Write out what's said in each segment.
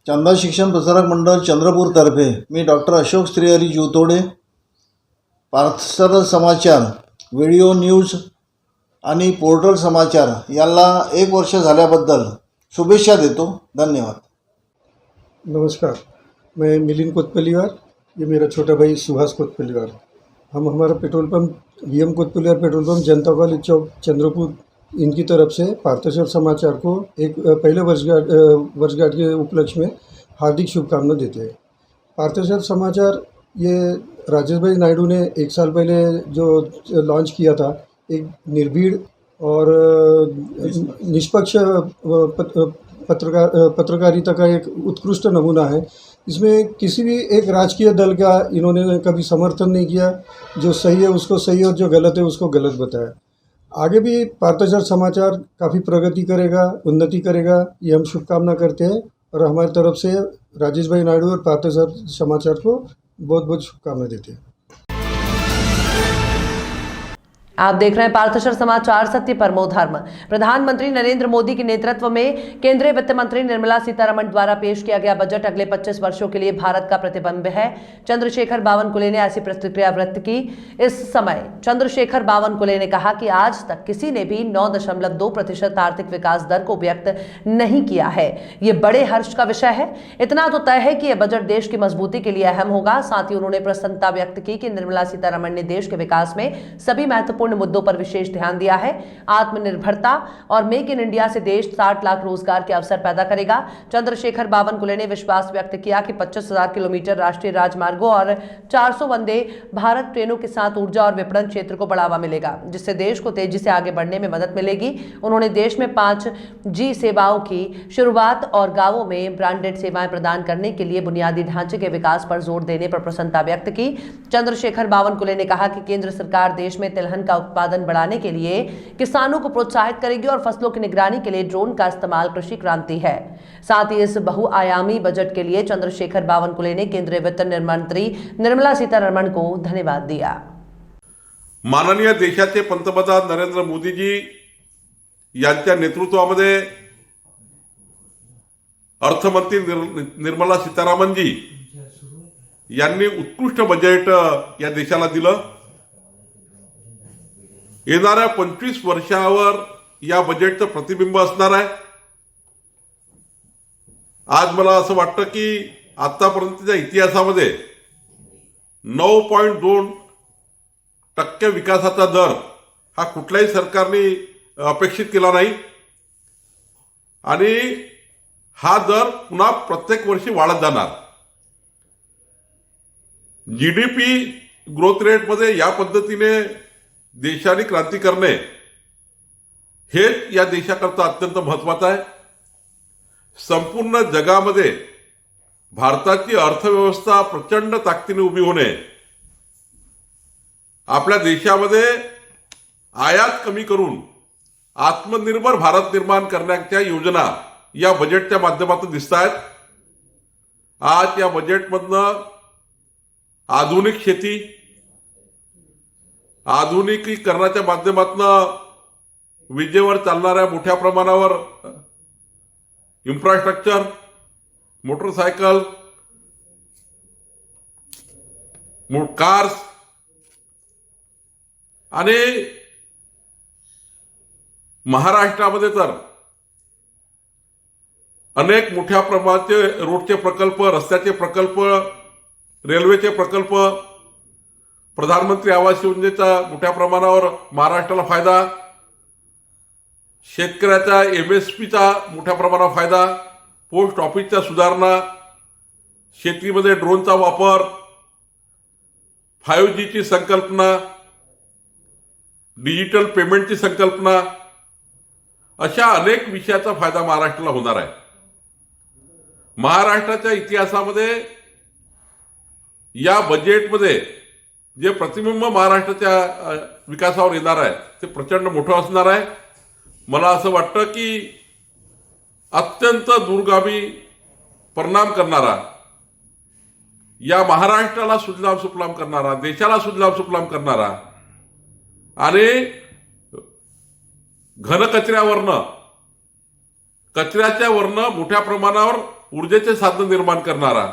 चांदा शिक्षण प्रसारक मंडळ चंद्रपूरतर्फे मी डॉक्टर अशोक श्रीहरी जीवतोडे पार्थसर समाचार, video news आणि portal समाचार याला 1 वर्ष झाल्याबद्दल शुभेच्छा देतो. धन्यवाद. नमस्कार, मैं मिलिंद कोतपलीवार, ये मेरा छोटा भाई सुभाष कोतपलीवार. हम हमारा petrol pump VM Kotpaliwar petrol pump Janata College Chowk Chandrapur इनकी तरफ से पार्थसर समाचार को एक पहले वर्षगांठ के उपलक्ष्य में हार्दिक शुभकामना देते हैं. पार्थसर समाचार ये राजेश भाई नायडू ने 1 साल पहले जो लॉन्च किया था, एक निर्भीड़ और निष्पक्ष पत्रकारिता का एक उत्कृष्ट नमूना है. इसमें किसी भी एक राजकीय दल का इन्होंने कभी समर्थन नहीं किया. जो सही है उसको सही और जो गलत है उसको गलत बताया. आगे भी पार्थसर समाचार काफ़ी प्रगति करेगा, उन्नति करेगा, ये हम शुभकामना करते हैं. और हमारी तरफ से राजेश भाई नायडू और पार्थसर समाचार को बहुत बहुत शुभकामना देते हैं. आप देख रहे हैं पार्थसर समाचार, सत्य परमो धर्म. प्रधानमंत्री नरेंद्र मोदी के नेतृत्व में केंद्रीय वित्त मंत्री निर्मला सीतारमण द्वारा पेश किया गया बजट अगले 25 वर्षों के लिए भारत का प्रतिबिंब है. चंद्रशेखर बावनकुले ने ऐसी प्रतिक्रिया व्यक्त की. इस समय चंद्रशेखर बावनकुले ने कहा कि आज तक किसी ने भी 9.2% आर्थिक विकास दर को व्यक्त नहीं किया है. ये बड़े हर्ष का विषय है. इतना तो तय है कि यह बजट देश की मजबूती के लिए अहम होगा. साथ ही उन्होंने प्रसन्नता व्यक्त की कि निर्मला सीतारमण ने देश के विकास में सभी महत्वपूर्ण मुद्दों पर विशेष ध्यान दिया है. आत्मनिर्भरता और मेक इन इंडिया से देश 60 लाख रोजगार के अवसर पैदा करेगा. चंद्रशेखर बावनकुले ने विश्वास व्यक्त किया कि 25,000 किलोमीटर राष्ट्रीय राजमार्गों और 400 वंदे भारत ट्रेनों के साथ ऊर्जा और विपणन क्षेत्र को बढ़ावा मिलेगा, जिससे देश को तेजी से आगे बढ़ने में मदद मिलेगी. उन्होंने देश में 5G सेवाओं की शुरुआत और गांवों में ब्रांडेड सेवाएं प्रदान करने के लिए बुनियादी ढांचे के विकास पर जोर देने पर प्रसन्नता व्यक्त की. चंद्रशेखर बावनकुले ने कहा कि केंद्र सरकार देश में तिलहन का उत्पादन बढ़ाने के लिए किसानों को प्रोत्साहित करेगी और फसलों की निगरानी के लिए ड्रोन का इस्तेमाल कृषि क्रांति है. साथ ही इस बहुआयामी बजट के लिए चंद्रशेखर बावनकुले ने केंद्रीय वित्त मंत्री निर्मला सीतारमण को धन्यवाद दिया. माननीय देशाचे पंतप्रधान नरेंद्र मोदीजी यांच्या नेतृत्वामध्ये अर्थमंत्री निर्मला सीतारामनजी यांनी उत्कृष्ट बजेट या देशाला दिलं. येणाऱ्या 25 वर्षावर या बजेटचं प्रतिबिंब असणार आहे. आज मला असं वाटतं की आतापर्यंतच्या इतिहासामध्ये 9.2% विकासाचा दर हा कुठल्याही सरकारने अपेक्षित केला नाही आणि हा दर पुन्हा प्रत्येक वर्षी वाढत जाणार. जीडीपी ग्रोथ रेटमध्ये या पद्धतीने देशाने क्रांती करणे हे या देशाकरता अत्यंत महत्त्वाचं आहे. संपूर्ण जगामध्ये भारताची अर्थव्यवस्था प्रचंड ताकदीने उभी होणे, आपल्या देशामध्ये आयात कमी करून आत्मनिर्भर भारत निर्माण करण्याच्या योजना या बजेटच्या माध्यमातून दिसत आहेत. आज या बजेटमधनं आधुनिक शेती, आधुनिकीकरणाच्या माध्यमातून विजेवर चालणाऱ्या मोठ्या प्रमाणावर इन्फ्रास्ट्रक्चर, मोटरसायकल, कार्स आणि महाराष्ट्रामध्ये तर अनेक मोठ्या प्रमाणाचे रोडचे प्रकल्प, रस्त्याचे प्रकल्प, रेल्वेचे प्रकल्प, प्रधानमंत्री आवास योजनेचा मोठ्या प्रमाणावर महाराष्ट्राला फायदा, शेतकऱ्याचा MSPचा मोठ्या प्रमाणावर फायदा, पोस्ट ऑफिसच्या सुधारणा, शेतीमध्ये ड्रोनचा वापर, 5Gची संकल्पना, डिजिटल पेमेंटची संकल्पना, अशा अनेक विषयाचा फायदा महाराष्ट्राला होणार आहे. महाराष्ट्राच्या इतिहासामध्ये या बजेटमध्ये जे प्रतिबिंब महाराष्ट्राच्या विकासावर येणार आहे ते प्रचंड मोठं असणार आहे. मला असं वाटतं की अत्यंत दूरगामी परिणाम करणारा, या महाराष्ट्राला सुजलाम सुफलाम करणारा, देशाला सुजलाम सुफलाम करणारा आणि घनकचऱ्याच्या वरनं मोठ्या प्रमाणावर ऊर्जेचे साधन निर्माण करणारा,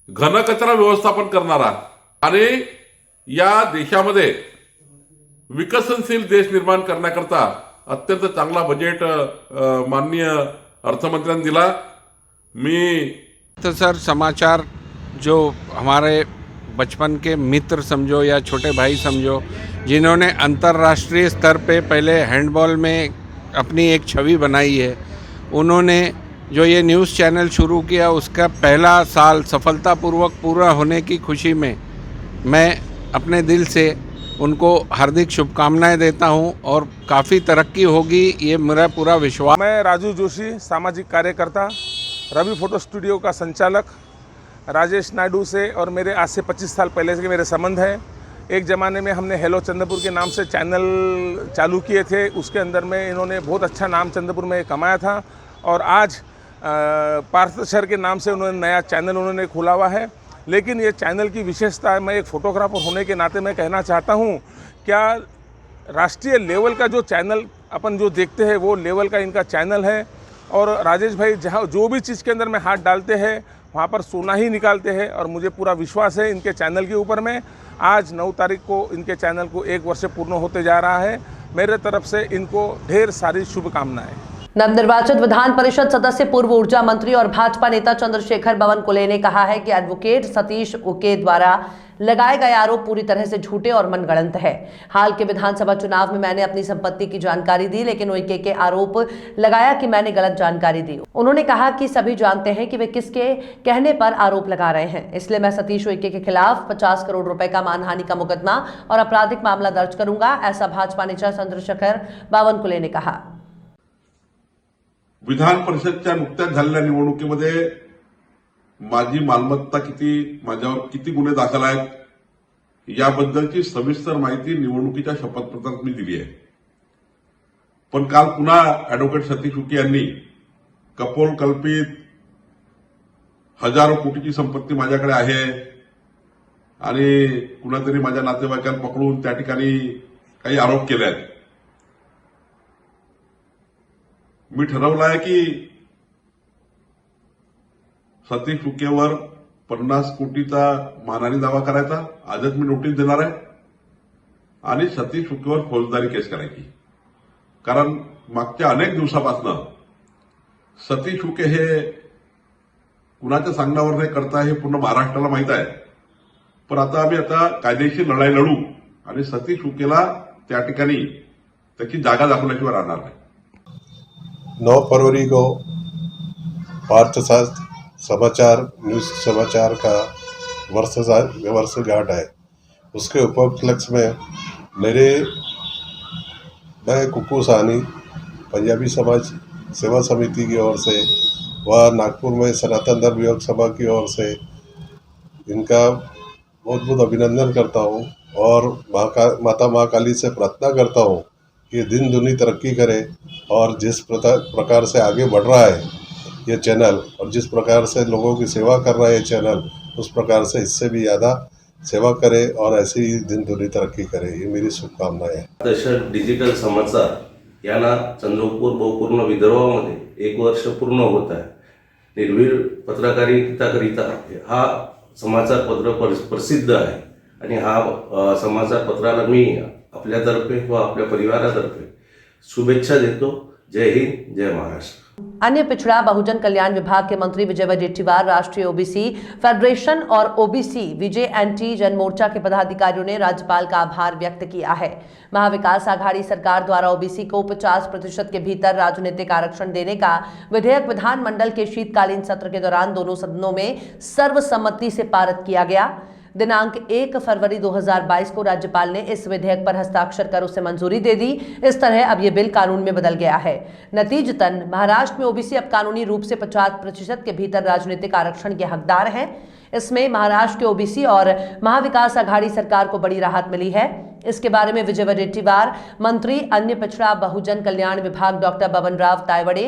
घनकचरा व्यवस्थापन करणारा आणि या देशामध्ये विकसनशील देश निर्माण करण्याकरता अत्यंत चांगला बजेट माननीय अर्थमंत्र्यांनी दिला। मी तो सर समाचार जो हमारे बचपन के मित्र समझो या छोटे भाई समझो, जिन्होंने अंतर्राष्ट्रीय स्तर पे पहले हैंडबॉल में अपनी एक छवि बनाई है, उन्होंने जो ये न्यूज़ चैनल शुरू किया उसका पहला साल सफलतापूर्वक पूरा होने की खुशी में मैं अपने दिल से उनको हार्दिक शुभकामनाएं देता हूं और काफ़ी तरक्की होगी, ये मेरा पूरा विश्वास। मैं राजू जोशी, सामाजिक कार्यकर्ता, रवि फोटो स्टूडियो का संचालक, राजेश नायडू से और मेरे आज से 25 साल पहले से मेरे संबंध हैं। एक ज़माने में हमने हेलो चंद्रपुर के नाम से चैनल चालू किए थे, उसके अंदर में इन्होंने बहुत अच्छा नाम चंद्रपुर में कमाया था और आज पार्थशर के नाम से उन्होंने नया चैनल उन्होंने खोला हुआ है। लेकिन ये चैनल की विशेषता है, मैं एक फ़ोटोग्राफर होने के नाते मैं कहना चाहता हूँ, क्या राष्ट्रीय लेवल का जो चैनल अपन जो देखते हैं वो लेवल का इनका चैनल है। और राजेश भाई जहाँ जो भी चीज़ के अंदर में हाथ डालते हैं वहाँ पर सोना ही निकालते हैं और मुझे पूरा विश्वास है इनके चैनल के ऊपर में। आज 9 तारीख को इनके चैनल को 1 वर्ष पूर्ण होते जा रहा है। मेरे तरफ से इनको ढेर सारी शुभकामनाएं। नवनिर्वाचित विधान परिषद सदस्य पूर्व ऊर्जा मंत्री और भाजपा नेता चंद्रशेखर बावनकुले ने कहा है कि एडवोकेट सतीश उके द्वारा लगाए गए आरोप पूरी तरह से झूठे और मनगढ़ंत है। हाल के विधानसभा चुनाव में मैंने अपनी संपत्ति की जानकारी दी, लेकिन उके के आरोप लगाया कि मैंने गलत जानकारी दी। उन्होंने कहा कि सभी जानते हैं कि वे किसके कहने पर आरोप लगा रहे हैं, इसलिए मैं सतीश उके के खिलाफ 50 करोड़ रुपए का मानहानि का मुकदमा और आपराधिक मामला दर्ज करूंगा, ऐसा भाजपा नेता चंद्रशेखर बावनकुले ने कहा। विधान परिषदच्या नुकत्याच झालेल्या निवडणुकीमध्ये माझी मालमत्ता किती, माझ्यावर किती गुन्हे दाखल आहेत याबद्दलची सविस्तर माहिती निवडणुकीच्या शपथपत्रात मी दिली आहे। पण काल पुन्हा अॅडव्होकेट सतीश उके यांनी कपोल कल्पित हजारो कोटीची संपत्ती माझ्याकडे आहे आणि कुणातरी माझ्या नातेवाईकांना पकडून त्या ठिकाणी काही आरोप केले आहेत। मी ठरवलं आहे की सतीश उकेवर 50 कोटीचा मानहानी दावा करायचा, आजच मी नोटीस देणार आहे आणि सतीश उकेवर फौजदारी केस करायची। कारण मागच्या अनेक दिवसापासून सतीश उके हे कुणाच्या सांगण्यावर नाही करता हे पूर्ण महाराष्ट्राला माहित आहे। पण आता आम्ही कायदेशीर लढाई लढू आणि सतीश उकेला त्या ठिकाणी त्याची जागा दाखवल्याशिवाय राहणार नाही। 9 फरवरी को पार्थशास्त्र समाचार न्यूज़ समाचार का वर्षगांठ है। उसके उपलक्ष्य में मैं कुक्कू साहनी पंजाबी समाज सेवा समिति की ओर से व नागपुर में सनातन धर्म योग सभा की ओर से इनका बहुत बहुत अभिनंदन करता हूँ और माता महाकाली से प्रार्थना करता हूँ कि दिन दुनी तरक्की करे और जिस प्रकार से आगे बढ़ रहा है ये चैनल और जिस प्रकार से लोगों की सेवा कर रहा है ये चैनल, उस प्रकार से इससे भी ज़्यादा सेवा करे और ऐसे ही दिन दुनी तरक्की करे, ये मेरी शुभकामनाएं है। दशक डिजिटल समाचार यांना चंद्रपूर बहुपूर्ण विदर्भामध्ये 1 वर्ष पूर्ण होत आहे। निर्भीड पत्रकारितेकरिता हा समाचार पत्र प्रसिद्ध आहे आणि हा समाचार पत्राला मी आपल्यातर्फे व आपल्या परिवारातर्फे शुभेच्छा देतो। जय हिंद, जय महाराष्ट्र। अन्य पिछड़ा बहुजन कल्याण विभाग के मंत्री विजय वडेट्टीवार, राष्ट्रीय ओबीसी फेडरेशन और ओबीसी विजय एंटी जनमोर्चा के पदाधिकारियों ने राज्यपाल का आभार व्यक्त किया है। महाविकास आघाड़ी सरकार द्वारा ओबीसी को 50% के भीतर राजनीतिक आरक्षण देने का विधेयक विधानमंडल के शीतकालीन सत्र के दौरान दोनों सदनों में सर्वसम्मति से पारित किया गया। दिनांक 1 फरवरी 2022 को राज्यपाल ने इस विधेयक पर हस्ताक्षर कर उसे मंजूरी दे दी। इस तरह अब यह बिल कानून में बदल गया है। नतीजतन महाराष्ट्र में ओबीसी अब कानूनी रूप से 50% के भीतर राजनीतिक आरक्षण के हकदार हैं। इसमें महाराष्ट्र के ओबीसी और महाविकास आघाड़ी सरकार को बड़ी राहत मिली है। इसके बारे में विजय वडेट्टीवार, मंत्री अन्य पिछड़ा बहुजन कल्याण विभाग डॉक्टर बबनराव तायवड़े,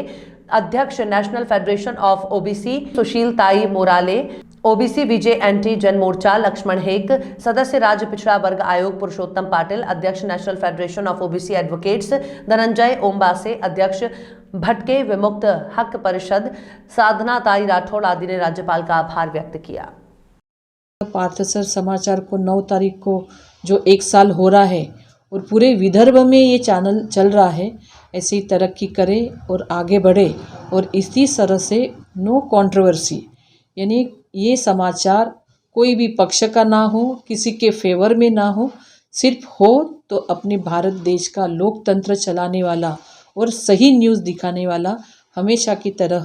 अध्यक्ष national federation of OBC Sushil ताई मोराले, ओबीसी बीजेएनटी जन मोर्चा लक्ष्मण हेक, सदस्य राज्य पिछड़ा वर्ग आयोग पुरुषोत्तम पाटिल, अध्यक्ष national federation of OBC advocates Dhananjay Ombase, अध्यक्ष भटके विमुक्त हक परिषद साधना ताई राठौड़ आदि ने राज्यपाल का आभार व्यक्त किया। पार्थसर समाचार को 9 तारीख को जो 1 साल हो रहा है और पूरे विदर्भ में ये चैनल चल रहा है, ऐसी तरक्की करे और आगे बढ़े और इसी तरह से नो कंट्रोवर्सी, यानी ये समाचार कोई भी पक्ष का ना हो, किसी के फेवर में ना हो, सिर्फ हो तो अपने भारत देश का लोकतंत्र चलाने वाला और सही न्यूज़ दिखाने वाला, हमेशा की तरह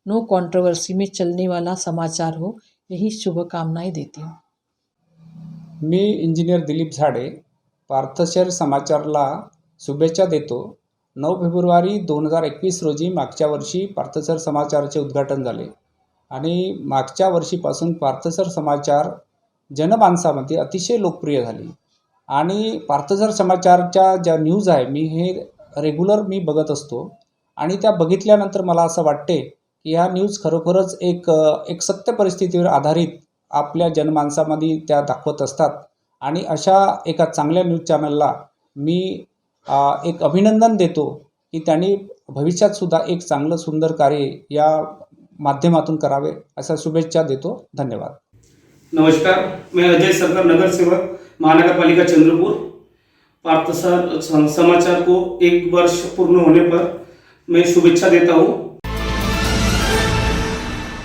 नो कंट्रोवर्सी में चलने वाला समाचार हो, यही शुभकामनाएं देती हूँ। मी इंजिनियर दिलीप झाडे पार्थशर समाचारला शुभेच्छा देतो। 9 फेब्रुवारी 2021 रोजी मागच्या वर्षी पार्थसर समाचारचे उद्घाटन झाले आणि मागच्या वर्षीपासून पार्थसर समाचार जनमानसामध्ये अतिशय लोकप्रिय झाली आणि पार्थसर समाचारच्या ज्या न्यूज आहे मी रेग्युलर बघत असतो आणि त्या बघितल्यानंतर मला असं वाटते की ह्या न्यूज खरोखरच एक सत्य परिस्थितीवर आधारित आपल्या जनमानसामध्ये त्या दाखवत असतात आणि अशा एका चांगल्या न्यूज चॅनलला मी एक अभिनंदन देतो की त्यांनी भविष्यात सुद्धा एक चांगलं सुंदर कार्य या माध्यमातून करावे अशा शुभेच्छा देतो। धन्यवाद। नमस्कार, मैं अजय सरकार, नगर सेवक, महानगर पालिका चंद्रपुर। पार्थसर समाचार को 1 वर्ष पूर्ण होने पर मैं शुभेच्छा देता हूँ।